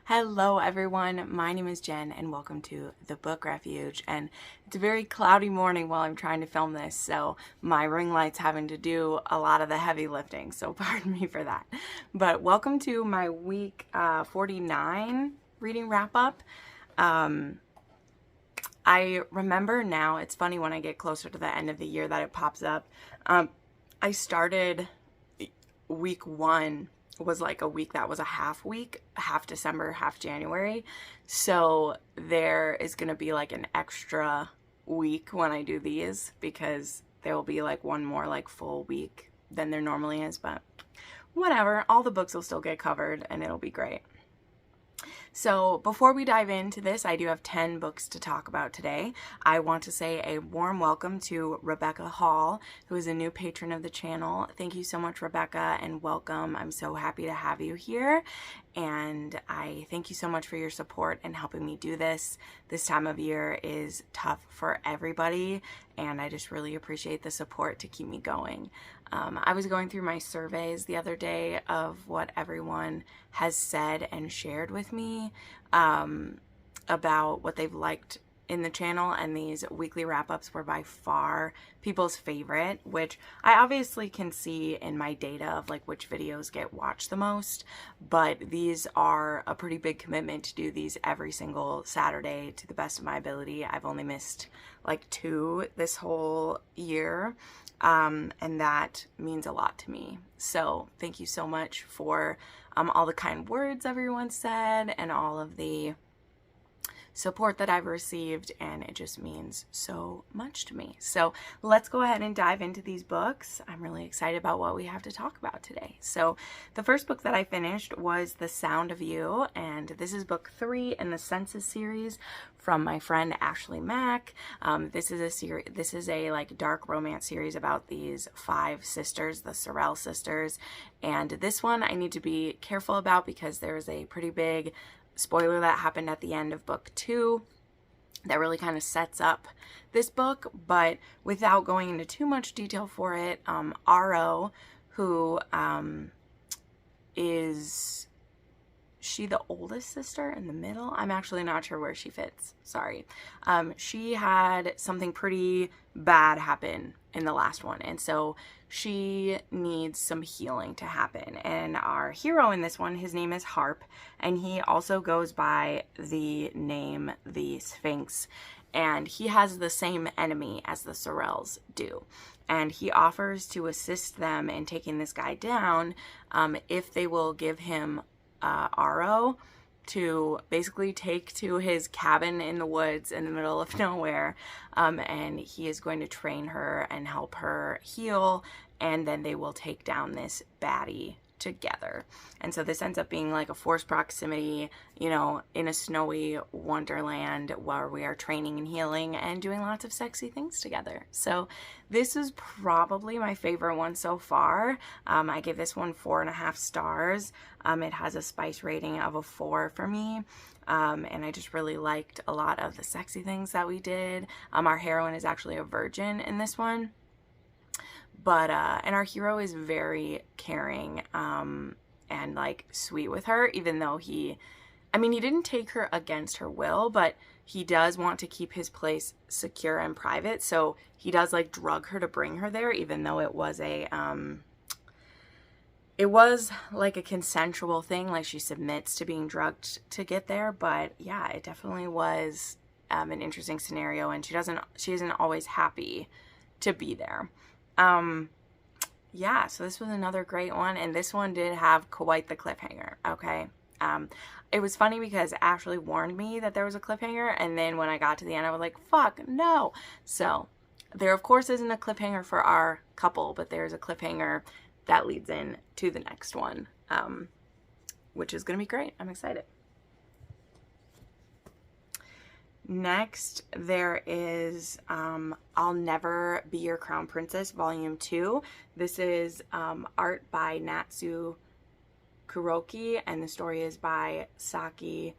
Hello everyone, my name is Jen and welcome to the Book Refuge. And it's a very cloudy morning while I'm trying to film this, so my ring light's having to do a lot of the heavy lifting, so pardon me for that. But welcome to my week 49 reading wrap up. I remember now, it's funny when I get closer to the end of the year that it pops up. I started week 1 was like a week that was a half week, half December, half January. So there is going to be like an extra week when I do these because there will be like one more like full week than there normally is, but whatever, all the books will still get covered and it'll be great. So before we dive into this, I do have 10 books to talk about today. I want to say a warm welcome to Rebecca Hall, who is a new patron of the channel. Thank you so much, Rebecca, and welcome. I'm so happy to have you here. And I thank you so much for your support and helping me do this. This time of year is tough for everybody, and I just really appreciate the support to keep me going. I was going through my surveys the other day of what everyone has said and shared with me about what they've liked in the channel, and these weekly wrap-ups were by far people's favorite, which I obviously can see in my data of like which videos get watched the most, but these are a pretty big commitment to do these every single Saturday to the best of my ability. I've only missed like 2 this whole year. And that means a lot to me. So thank you so much for all the kind words everyone said and all of the support that I've received, and it just means so much to me. So let's go ahead and dive into these books. I'm really excited about what we have to talk about today. So the first book that I finished was The Sound of You, and this is book 3 in the Census series from my friend Ashley Mack. This is a like dark romance series about these 5 sisters, the Sorrell sisters, and this one I need to be careful about because there is a pretty big spoiler that happened at the end of book 2 that really kind of sets up this book. But without going into too much detail for it, RO, who is she the oldest sister in the middle? I'm actually not sure where she fits. Sorry. She had something pretty bad happen in the last one, and so she needs some healing to happen. And our hero in this one, his name is Harp, and he also goes by the name the Sphinx, and he has the same enemy as the Sorrells do. And he offers to assist them in taking this guy down if they will give him RO to basically take to his cabin in the woods in the middle of nowhere, and he is going to train her and help her heal, and then they will take down this baddie together. And so this ends up being like a forced proximity, you know, in a snowy wonderland where we are training and healing and doing lots of sexy things together. So this is probably my favorite one so far. I give this one 4.5 stars. It has a spice rating of a 4 for me. And I just really liked a lot of the sexy things that we did. Our heroine is actually a virgin in this one. But, and our hero is very caring, and like sweet with her, even though he didn't take her against her will, but he does want to keep his place secure and private. So he does like drug her to bring her there, even though it was like a consensual thing. Like she submits to being drugged to get there. But yeah, it definitely was, an interesting scenario, and she isn't always happy to be there. Yeah, so this was another great one, and this one did have quite the cliffhanger, okay? It was funny because Ashley warned me that there was a cliffhanger, and then when I got to the end, I was like, fuck, no. So there, of course, isn't a cliffhanger for our couple, but there's a cliffhanger that leads in to the next one, which is going to be great. I'm excited. Next, there is I'll Never Be Your Crown Princess, Volume 2. This is art by Natsu Kuroki, and the story is by Saki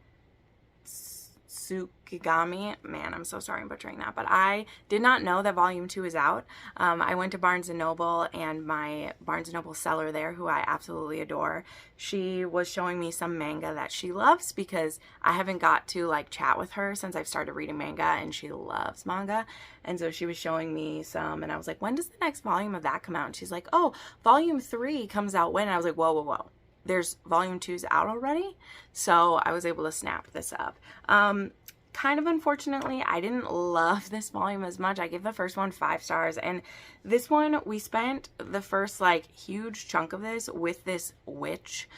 Tsukigami. Man, I'm so sorry I'm butchering that, but I did not know that volume 2 is out. I went to Barnes & Noble, and my Barnes & Noble seller there, who I absolutely adore, she was showing me some manga that she loves, because I haven't got to like chat with her since I've started reading manga, and she loves manga. And so she was showing me some, and I was like, when does the next volume of that come out? And she's like, oh, volume 3 comes out when? And I was like, whoa, whoa, whoa. There's volume 2's out already? So I was able to snap this up. Kind of unfortunately, I didn't love this volume as much. I gave the first one 5 stars, and this one, we spent the first like huge chunk of this with this witch.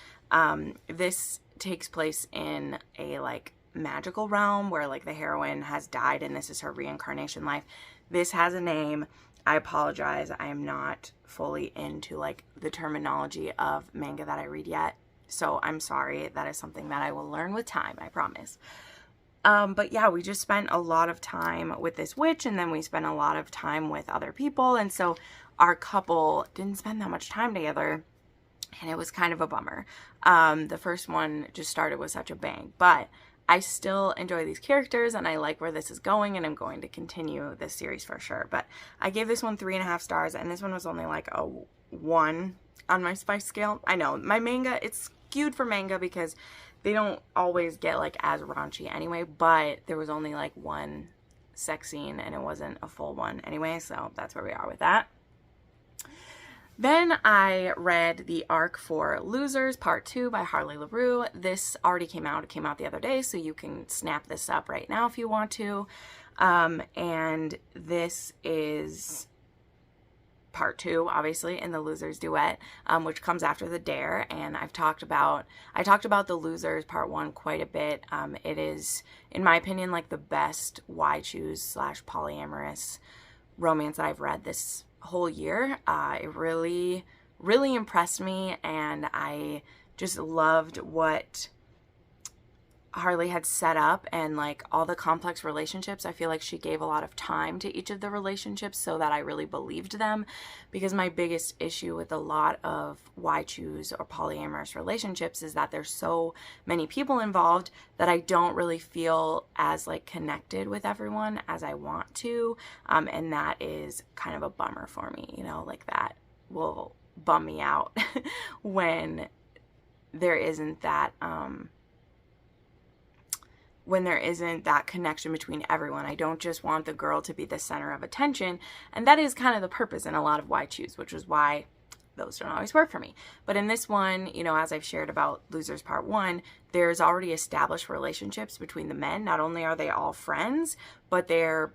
This takes place in a like magical realm where like the heroine has died and this is her reincarnation life. This has a name. I apologize. I am not fully into like the terminology of manga that I read yet. So I'm sorry. That is something that I will learn with time, I promise. But yeah, we just spent a lot of time with this witch, and then we spent a lot of time with other people. And so our couple didn't spend that much time together, and it was kind of a bummer. The first one just started with such a bang, but I still enjoy these characters, and I like where this is going, and I'm going to continue this series for sure. But I gave this one 3.5 stars, and this one was only like a 1 on my spice scale. I know my manga, it's skewed for manga because they don't always get like as raunchy anyway, but there was only like 1 sex scene, and it wasn't a full one anyway, so that's where we are with that. Then I read the arc for Losers Part 2 by Harley LaRue. This already came out. It came out the other day, so you can snap this up right now if you want to. And this is Part 2, obviously, in the Losers duet, which comes after the Dare. And I talked about the Losers Part 1 quite a bit. It is, in my opinion, like the best why choose / polyamorous romance that I've read this whole year. It really, really impressed me, and I just loved what Harley had set up, and like all the complex relationships. I feel like she gave a lot of time to each of the relationships so that I really believed them, because my biggest issue with a lot of why choose or polyamorous relationships is that there's so many people involved that I don't really feel as like connected with everyone as I want to, and that is kind of a bummer for me, you know, like that will bum me out when there isn't that connection between everyone. I don't just want the girl to be the center of attention, and that is kind of the purpose in a lot of why choose, which is why those don't always work for me. But in this one, you know, as I've shared about Losers Part 1, there's already established relationships between the men. Not only are they all friends, but they're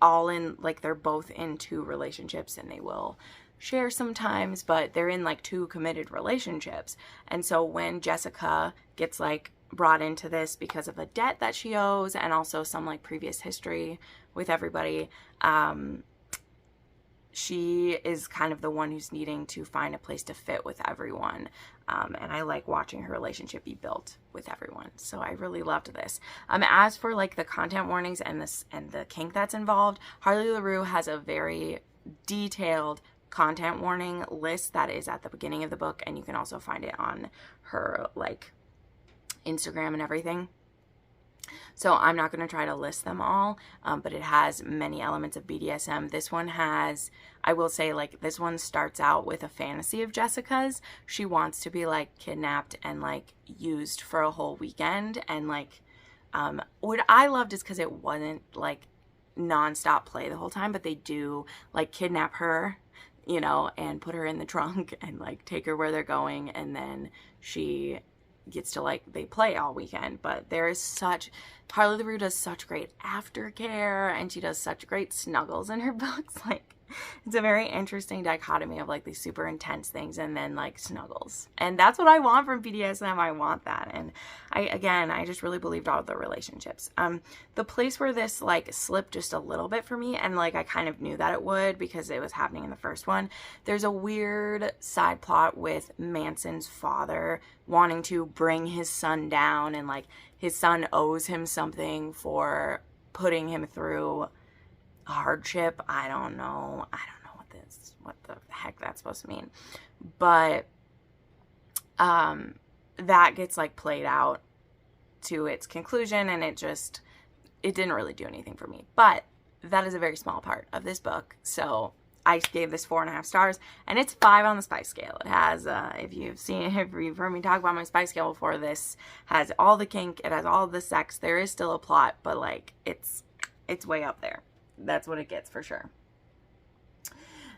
all in, like, they're both in 2 relationships, and they will share sometimes, but they're in like 2 committed relationships. And so when Jessica gets like brought into this because of a debt that she owes, and also some like previous history with everybody, she is kind of the one who's needing to find a place to fit with everyone. And I like watching her relationship be built with everyone. So I really loved this. As for like the content warnings and the kink that's involved, Harley LaRue has a very detailed content warning list that is at the beginning of the book, and you can also find it on her like Instagram and everything. So I'm not going to try to list them all, but it has many elements of BDSM. This one has, I will say, like, this one starts out with a fantasy of Jessica's. She wants to be like kidnapped and like used for a whole weekend, and like what I loved is because it wasn't like nonstop play the whole time, but they do like kidnap her, you know, and put her in the trunk and like take her where they're going, and then she gets to like, they play all weekend. But there is such, Harley LaRue does such great aftercare, and she does such great snuggles in her books. Like, it's a very interesting dichotomy of like these super intense things and then like snuggles, and that's what I want from BDSM. I want that. And I just really believed all of the relationships. The place where this like slipped just a little bit for me, and like I kind of knew that it would because it was happening in the first one, there's a weird side plot with Manson's father wanting to bring his son down, and like his son owes him something for putting him through hardship. I don't know what the heck that's supposed to mean, but that gets like played out to its conclusion, and it just it didn't really do anything for me. But that is a very small part of this book. So I gave this 4.5 stars, and it's 5 on the spice scale. It has, if you've heard me talk about my spice scale before, this has all the kink, it has all the sex. There is still a plot, but like it's way up there. That's what it gets for sure.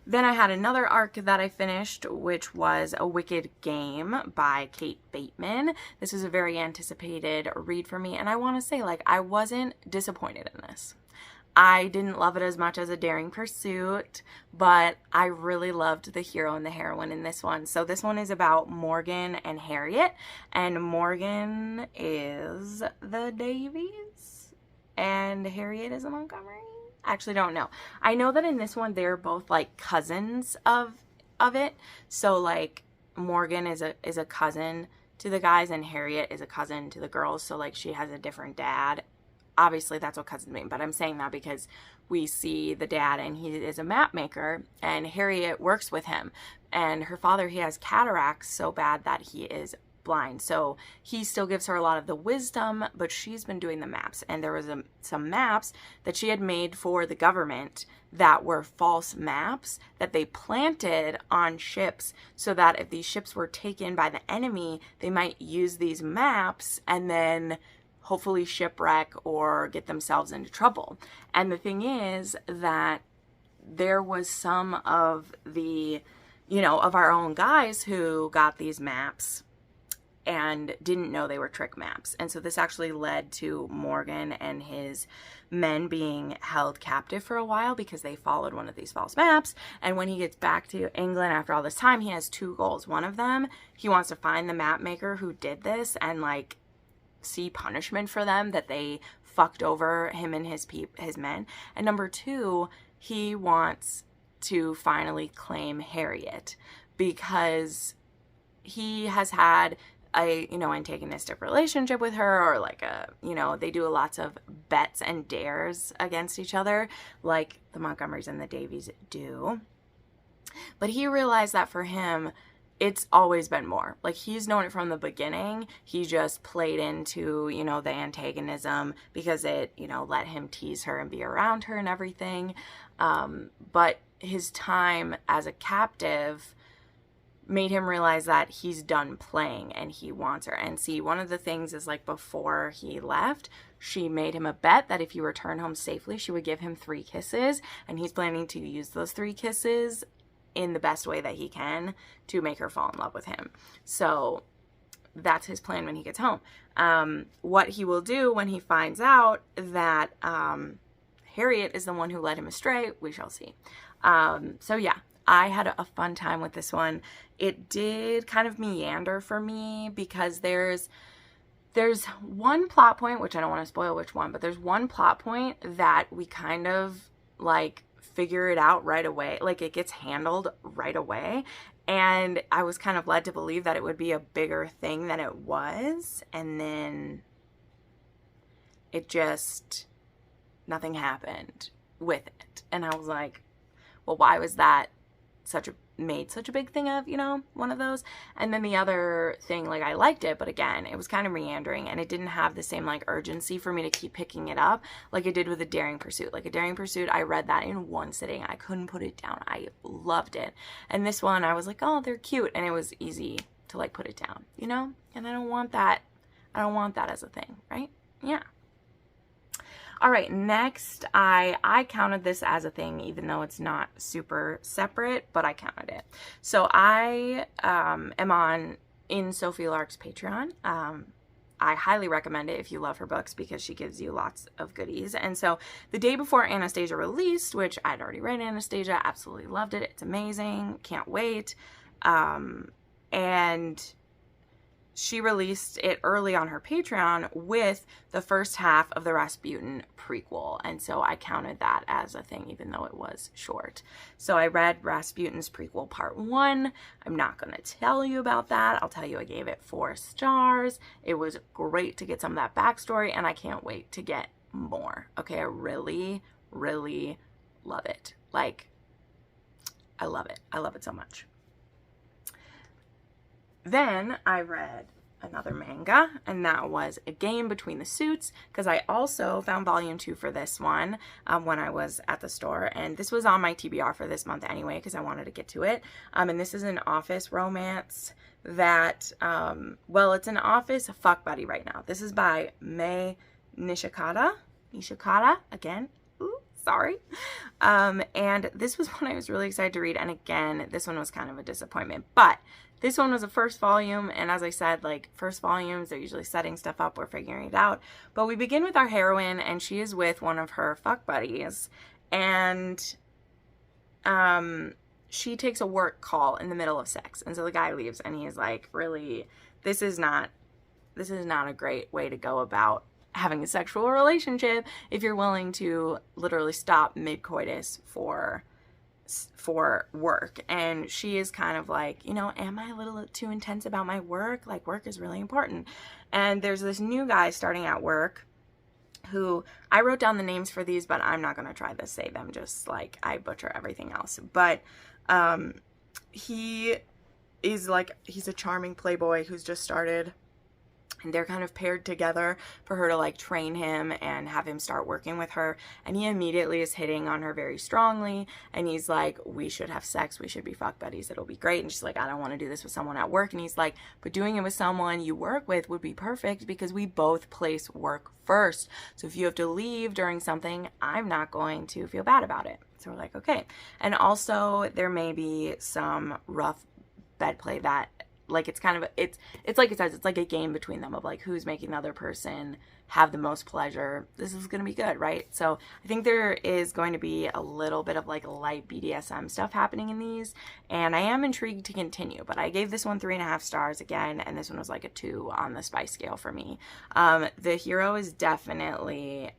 Then I had another arc that I finished, which was A Wicked Game by Kate Bateman. This was a very anticipated read for me, and I want to say, like, I wasn't disappointed in this. I didn't love it as much as A Daring Pursuit, but I really loved the hero and the heroine in this one. So this one is about Morgan and Harriet, and Morgan is the Davies, and Harriet is a Montgomery. I actually don't know. I know that in this one they're both like cousins of it. So like Morgan is a cousin to the guys, and Harriet is a cousin to the girls. So like she has a different dad. Obviously that's what cousins mean, but I'm saying that because we see the dad and he is a map maker, and Harriet works with him, and her father, he has cataracts so bad that he is blind. So he still gives her a lot of the wisdom, but she's been doing the maps, and there was some maps that she had made for the government that were false maps that they planted on ships, so that if these ships were taken by the enemy, they might use these maps and then hopefully shipwreck or get themselves into trouble. And the thing is that there was some of the, of our own guys who got these maps and didn't know they were trick maps. And so this actually led to Morgan and his men being held captive for a while because they followed one of these false maps. And when he gets back to England after all this time, he has 2 goals. One of them, he wants to find the map maker who did this and like see punishment for them, that they fucked over him and his men. And number 2, he wants to finally claim Harriet because he has had a, antagonistic relationship with her, or like they do lots of bets and dares against each other like the Montgomerys and the Davies do. But he realized that for him, it's always been more. Like, he's known it from the beginning. He just played into, the antagonism because it, let him tease her and be around her and everything. But his time as a captive made him realize that he's done playing and he wants her. And see, one of the things is, like, before he left, she made him a bet that if he returned home safely, she would give him 3 kisses. And he's planning to use those 3 kisses in the best way that he can to make her fall in love with him. So that's his plan when he gets home. What he will do when he finds out that Harriet is the one who led him astray, we shall see. So yeah, I had a fun time with this one. It did kind of meander for me because there's one plot point, which I don't want to spoil which one, but there's one plot point that we kind of like figure it out right away. Like, it gets handled right away. And I was kind of led to believe that it would be a bigger thing than it was. And then nothing happened with it. And I was like, well, why was that made such a big thing of, one of those? And then the other thing, like, I liked it, but again, it was kind of meandering, and it didn't have the same, like, urgency for me to keep picking it up like it did with A Daring Pursuit. Like, A Daring Pursuit, I read that in one sitting. I couldn't put it down. I loved it. And this one, I was like, oh, they're cute, and it was easy to, like, put it down, And I don't want that. I don't want that as a thing, right? Yeah. All right, next, I counted this as a thing, even though it's not super separate, but I counted it. So I am in Sophie Lark's Patreon. I highly recommend it if you love her books because she gives you lots of goodies. And so the day before Anastasia released, which I'd already read Anastasia, absolutely loved it. It's amazing. Can't wait. And she released it early on her Patreon with the first half of the Rasputin prequel. And so I counted that as a thing, even though it was short. So I read Rasputin's prequel part 1. I'm not going to tell you about that. I'll tell you I gave it 4 stars. It was great to get some of that backstory, and I can't wait to get more. Okay, I really, really love it. Like, I love it. I love it so much. Then I read another manga, and that was A Game Between the Suits, because I also found volume 2 for this one when I was at the store, and this was on my TBR for this month anyway because I wanted to get to it. And this is an office romance that, well, it's an office fuck buddy right now. This is by Mai Nishikata, again, ooh, sorry. And this was one I was really excited to read, and again, this one was kind of a disappointment, but this one was a first volume, and as I said, like, first volumes, they're usually setting stuff up, we're figuring it out. But we begin with our heroine, and she is with one of her fuck buddies, and she takes a work call in the middle of sex, and so the guy leaves, and he's like, really, this is not a great way to go about having a sexual relationship if you're willing to literally stop mid-coitus for work. And she is kind of like, you know, am I a little too intense about my work? Like, work is really important. And there's this new guy starting at work who, I wrote down the names for these, but I'm not going to try to say them just like I butcher everything else. But he is like, he's a charming playboy who's just started, and they're kind of paired together for her to like train him and have him start working with her. And he immediately is hitting on her very strongly. And he's like, we should have sex. We should be fuck buddies. It'll be great. And she's like, I don't want to do this with someone at work. And he's like, but doing it with someone you work with would be perfect because we both place work first. So if you have to leave during something, I'm not going to feel bad about it. So we're like, okay. And also there may be some rough bed play that, like, it's kind of, it's like it says, it's like a game between them of like who's making the other person have the most pleasure. This is going to be good, right? So I think there is going to be a little bit of like light BDSM stuff happening in these, and I am intrigued to continue, but I gave this one 3.5 stars again, and this one was like a 2 on the spice scale for me. The hero is definitely,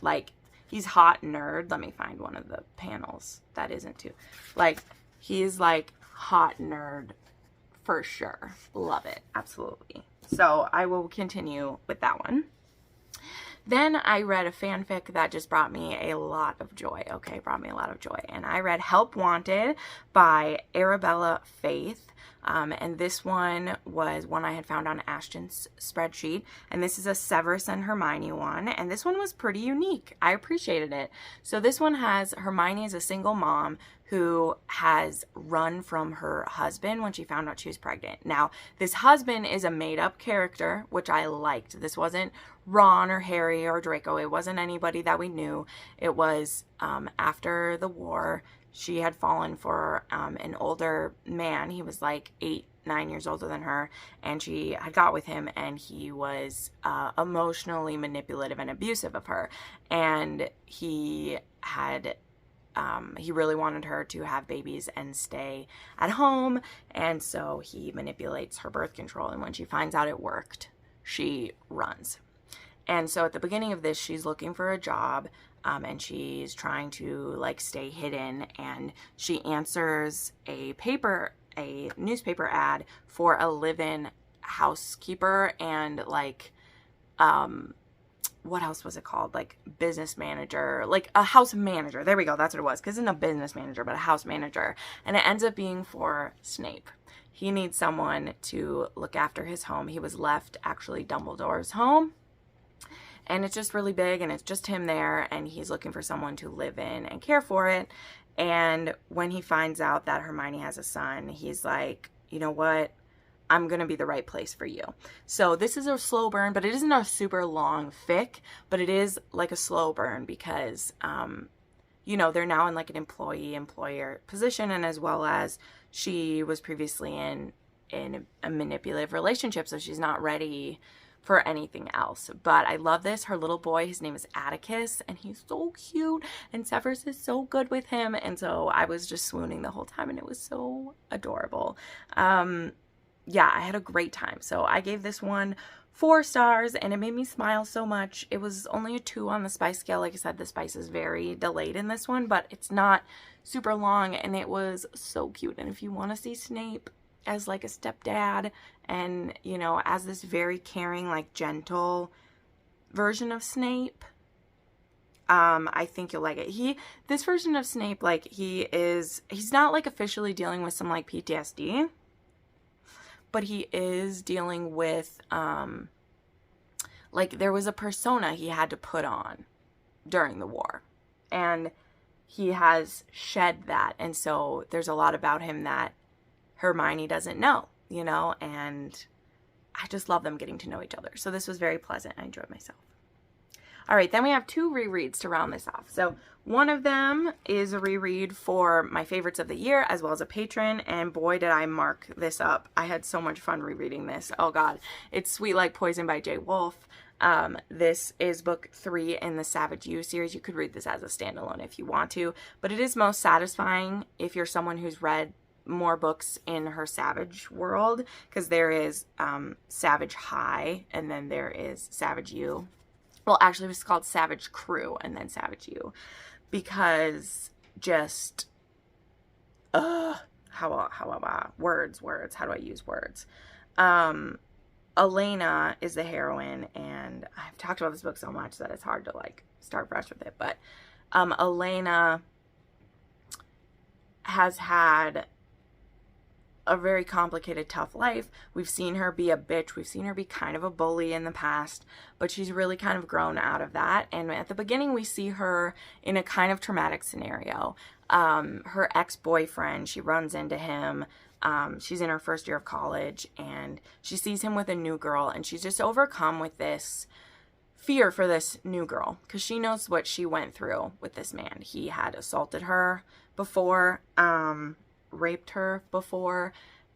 like, he's hot nerd. Let me find one of the panels that isn't too, like, he's like hot nerd for sure. Love it. Absolutely. So I will continue with that one. Then I read a fanfic that just brought me a lot of joy. Okay, brought me a lot of joy. And I read Help Wanted by Arabella Faith. And this one was one I had found on Ashton's spreadsheet. And this is a Severus and Hermione one. And this one was pretty unique. I appreciated it. So this one has Hermione as a single mom who has run from her husband when she found out she was pregnant. Now, this husband is a made-up character, which I liked. This wasn't Ron or Harry or Draco. It wasn't anybody that we knew. It was after the war. She had fallen for an older man. He was like 8-9 years older than her, and she had got with him, and he was emotionally manipulative and abusive of her. And he really wanted her to have babies and stay at home, and so he manipulates her birth control, and when she finds out it worked, she runs. And so at the beginning of this, she's looking for a job, and she's trying to like stay hidden, and she answers a newspaper ad for a live-in housekeeper and like what else was it called? Like business manager, like a house manager. There we go. That's what it was. Because it's not a business manager, but a house manager. And it ends up being for Snape. He needs someone to look after his home. He was left actually Dumbledore's home. And it's just really big, and it's just him there, and he's looking for someone to live in and care for it. And when he finds out that Hermione has a son, he's like, you know what? I'm going to be the right place for you. So this is a slow burn, but it isn't a super long fic, but it is like a slow burn because, you know, they're now in like an employee-employer position, and as well as she was previously in a manipulative relationship, so she's not ready for anything else. But I love this. Her little boy, his name is Atticus, and he's so cute, and Severus is so good with him, and so I was just swooning the whole time, and it was so adorable. Yeah, I had a great time. So I gave this one 4 stars, and it made me smile so much. It was only a 2 on the spice scale. Like I said, the spice is very delayed in this one, but it's not super long, and it was so cute. And if you want to see Snape as like a stepdad and, you know, as this very caring, like gentle version of Snape, I think you'll like it. This version of Snape, like he's not like officially dealing with some like PTSD, but he is dealing with, like, there was a persona he had to put on during the war. And he has shed that. And so there's a lot about him that Hermione doesn't know, you know, and I just love them getting to know each other. So this was very pleasant. I enjoyed myself. All right, then we have 2 rereads to round this off. So one of them is a reread for my favorites of the year, as well as a patron, and boy, did I mark this up. I had so much fun rereading this. Oh God, it's Sweet Like Poison by J. Wolfe. This is book 3 in the Savage You series. You could read this as a standalone if you want to, but it is most satisfying if you're someone who's read more books in her Savage world, because there is Savage High, and then there is Savage You. Well, actually, it was called Savage Crew and then Savage You, because just, words, how do I use words? Elena is the heroine, and I've talked about this book so much that it's hard to, like, start fresh with it, but Elena has had a very complicated, tough life. We've seen her be a bitch. We've seen her be kind of a bully in the past, but she's really kind of grown out of that. And at the beginning, we see her in a kind of traumatic scenario. Her ex-boyfriend, she runs into him. She's in her first year of college, and she sees him with a new girl, and she's just overcome with this fear for this new girl, because she knows what she went through with this man. He had assaulted her before, raped her before,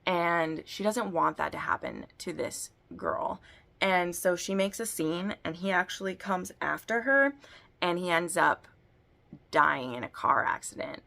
and she doesn't want that to happen to this girl. And so she makes a scene, and he actually comes after her, and he ends up dying in a car accident.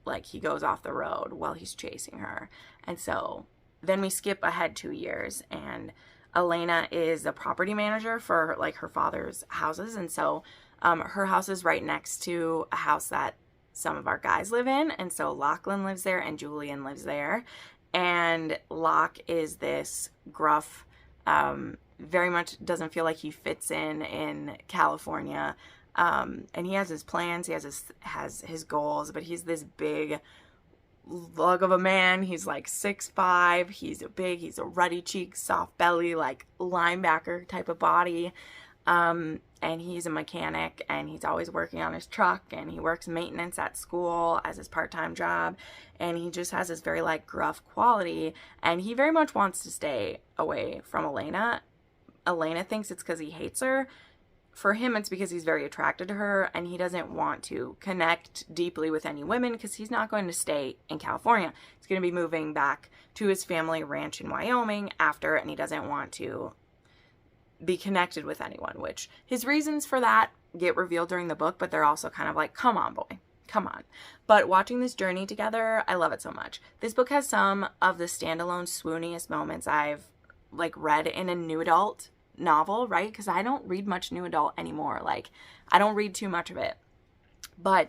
Like, he goes off the road while he's chasing her. And so then we skip ahead 2 years, and Elena is a property manager for, like, her father's houses. And so her house is right next to a house that some of our guys live in, and so Lachlan lives there and Julian lives there, and Locke is this gruff, very much doesn't feel like he fits in California, and he has his plans, he has his goals, but he's this big lug of a man. He's like 6'5", he's a ruddy cheek, soft belly, like linebacker type of body, and he's a mechanic, and he's always working on his truck, and he works maintenance at school as his part-time job, and he just has this very, like, gruff quality, and he very much wants to stay away from Elena. Elena thinks it's because he hates her. For him, it's because he's very attracted to her, and he doesn't want to connect deeply with any women, because he's not going to stay in California. He's going to be moving back to his family ranch in Wyoming after, and he doesn't want to be connected with anyone, which his reasons for that get revealed during the book, but they're also kind of like, come on, boy, come on. But watching this journey together, I love it so much. This book has some of the standalone swooniest moments I've, like, read in a new adult novel, right? Because I don't read much new adult anymore. Like, I don't read too much of it, but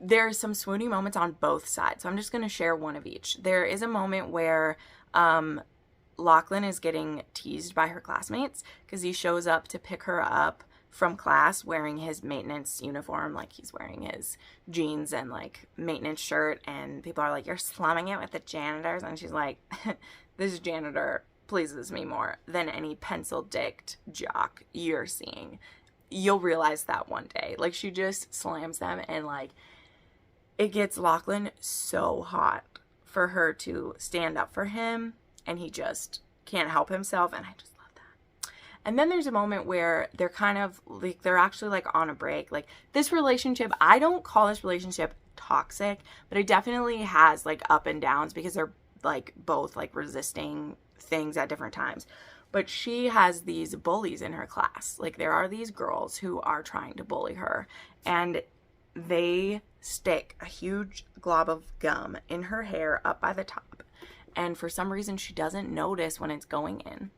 there's some swoony moments on both sides. So I'm just going to share one of each. There is a moment where Lachlan is getting teased by her classmates because he shows up to pick her up from class wearing his maintenance uniform, like he's wearing his jeans and, like, maintenance shirt, and people are like, you're slumming it with the janitors, and she's like, this janitor pleases me more than any pencil-dicked jock you're seeing. You'll realize that one day. Like, she just slams them, and, like, it gets Lachlan so hot for her to stand up for him, and he just can't help himself, and I just love that. And then there's a moment where they're kind of, like, they're actually, like, on a break. Like, this relationship, I don't call this relationship toxic, but it definitely has, like, up and downs because they're, like, both, like, resisting things at different times. But she has these bullies in her class. Like, there are these girls who are trying to bully her, and they stick a huge glob of gum in her hair up by the top. And for some reason, she doesn't notice when it's going in.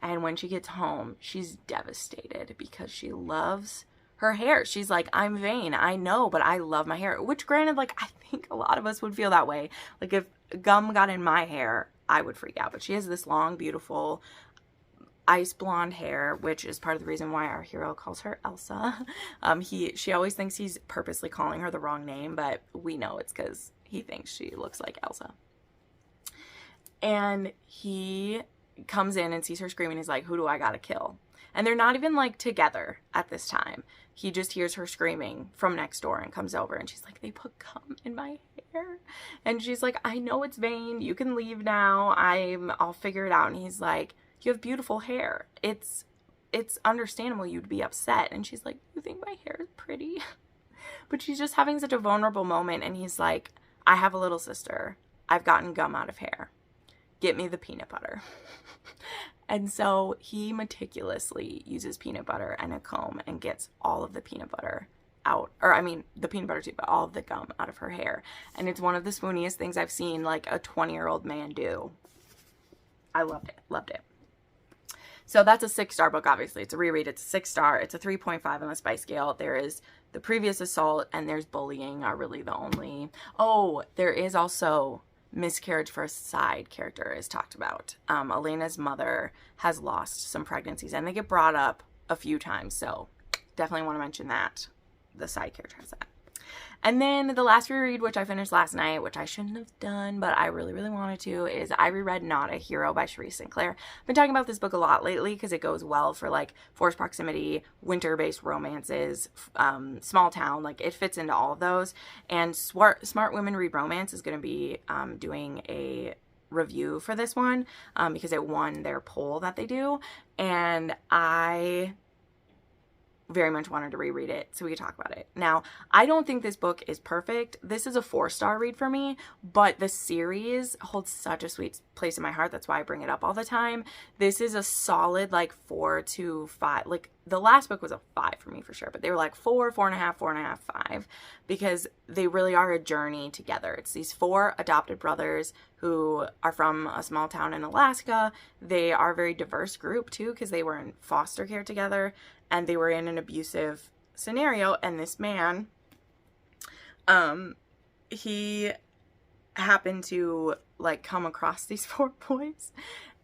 And when she gets home, she's devastated because she loves her hair. She's like, I'm vain, I know, but I love my hair. Which, granted, like, I think a lot of us would feel that way. Like, if gum got in my hair, I would freak out. But she has this long, beautiful ice blonde hair, which is part of the reason why our hero calls her Elsa. She always thinks he's purposely calling her the wrong name, but we know it's because he thinks she looks like Elsa. And he comes in and sees her screaming. He's like, who do I gotta kill? And they're not even like together at this time. He just hears her screaming from next door and comes over, and she's like, they put gum in my hair. And she's like, I know it's vain. You can leave now. I'll figure it out. And he's like, you have beautiful hair. It's understandable you'd be upset. And she's like, you think my hair is pretty? But she's just having such a vulnerable moment. And he's like, I have a little sister. I've gotten gum out of hair. Get me the peanut butter. And so he meticulously uses peanut butter and a comb and gets all of the peanut butter out, or I mean the peanut butter too, but all of the gum out of her hair. And it's one of the swooniest things I've seen like a 20-year-old man do. I loved it. So that's a 6-star book. Obviously it's a reread. It's a 6-star. It's a 3.5 on the spice scale. There is the previous assault and there's bullying are really the only. Oh, there is also miscarriage for a side character is talked about. Elena's mother has lost some pregnancies and they get brought up a few times. So definitely want to mention that. The side character has that. And then the last reread, which I finished last night, which I shouldn't have done, but I really, really wanted to, is I reread Not a Hero by Cherise Sinclair. I've been talking about this book a lot lately because it goes well for like forced proximity, winter-based romances, small town, like it fits into all of those. And Smart Women Read Romance is going to be doing a review for this one because it won their poll that they do. And I very much wanted to reread it so we could talk about it. Now, I don't think this book is perfect. This is a 4-star read for me, but the series holds such a sweet place in my heart. That's why I bring it up all the time. This is a solid like 4 to 5. Like the last book was a 5 for me for sure, but they were like 4, 4.5, 4.5, 5 because they really are a journey together. It's these 4 adopted brothers who are from a small town in Alaska. They are a very diverse group too because they were in foster care together. And they were in an abusive scenario. And this man, he happened to like come across these 4 boys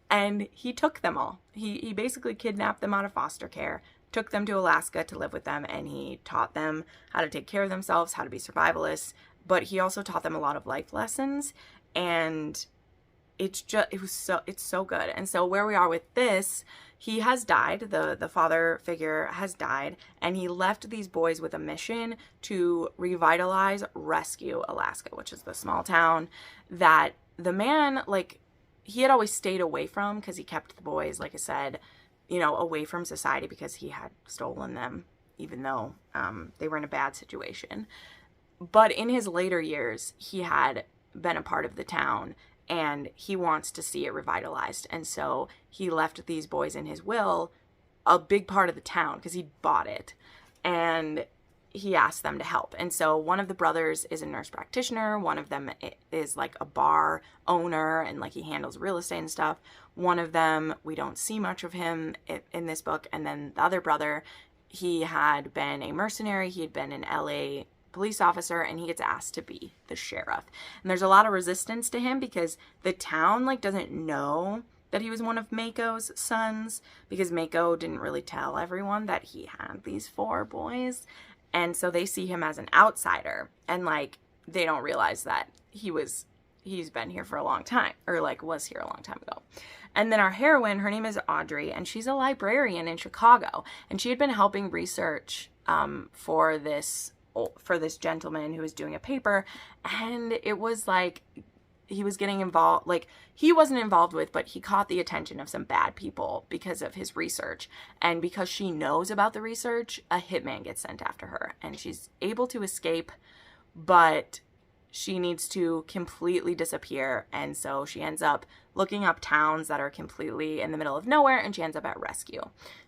and he took them all. He basically kidnapped them out of foster care, took them to Alaska to live with them. And he taught them how to take care of themselves, how to be survivalists. But he also taught them a lot of life lessons. And it's so good. And so where we are with this, he has died, the father figure has died, and he left these boys with a mission to revitalize, rescue Alaska, which is the small town that the man, like, he had always stayed away from because he kept the boys, like I said, you know, away from society because he had stolen them, even though they were in a bad situation. But in his later years, he had been a part of the town and he wants to see it revitalized. And so he left these boys in his will, a big part of the town, because he bought it. And he asked them to help. And so one of the brothers is a nurse practitioner. One of them is like a bar owner and like he handles real estate and stuff. One of them, we don't see much of him in this book. And then the other brother, he had been a mercenary. He had been an LA police officer and he gets asked to be the sheriff. And there's a lot of resistance to him because the town like doesn't know that he was one of Mako's sons because Mako didn't really tell everyone that he had these 4 boys. And so they see him as an outsider and like they don't realize that he's been here for a long time or like was here a long time ago. And then our heroine, her name is Audrey and she's a librarian in Chicago and she had been helping research for this gentleman who was doing a paper, and it was like he was getting involved, like he wasn't involved with, but he caught the attention of some bad people because of his research. And because she knows about the research, a hitman gets sent after her and she's able to escape, but she needs to completely disappear. And so she ends up looking up towns that are completely in the middle of nowhere and she ends up at rescue.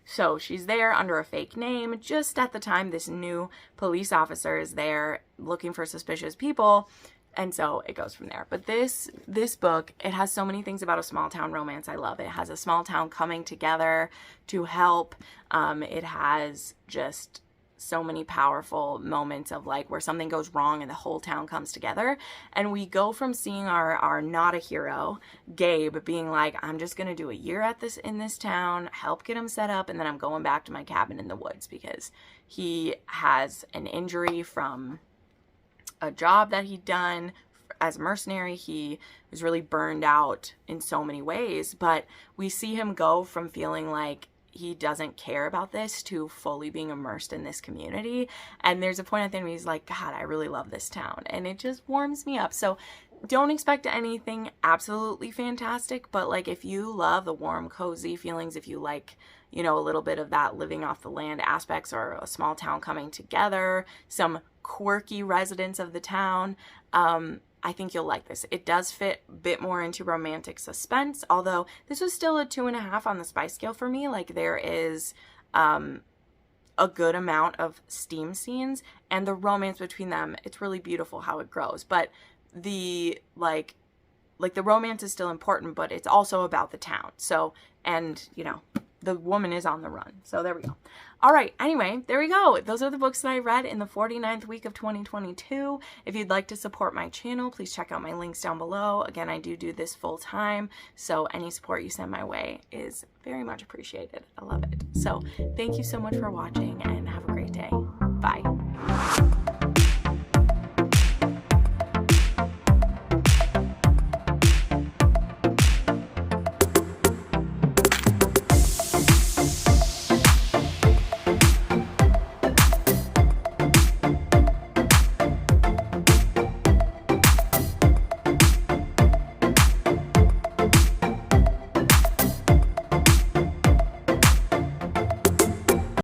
So she's there under a fake name. Just at the time, this new police officer is there looking for suspicious people. And so it goes from there. But this book, it has so many things about a small town romance. I love it. It has a small town coming together to help. It has just so many powerful moments of like where something goes wrong and the whole town comes together. And we go from seeing our not a hero, Gabe, being like, I'm just going to do a year in this town, help get him set up, and then I'm going back to my cabin in the woods because he has an injury from a job that he'd done as a mercenary. He was really burned out in so many ways, but we see him go from feeling like he doesn't care about this to fully being immersed in this community. And there's a point at the end where he's like, God, I really love this town. And it just warms me up. So don't expect anything absolutely fantastic, but like if you love the warm, cozy feelings, if you like, you know, a little bit of that living off the land aspects or a small town coming together, some quirky residents of the town, I think you'll like this. It does fit a bit more into romantic suspense, although this was still a 2.5 on the spice scale for me. Like there is a good amount of steam scenes, and the romance between them, it's really beautiful how it grows. But the like the romance is still important, but it's also about the town. So, and you know, the woman is on the run. So there we go. All right. Anyway, there we go. Those are the books that I read in the 49th week of 2022. If you'd like to support my channel, please check out my links down below. Again, I do this full time, so any support you send my way is very much appreciated. I love it. So thank you so much for watching, and have a great day. Bye.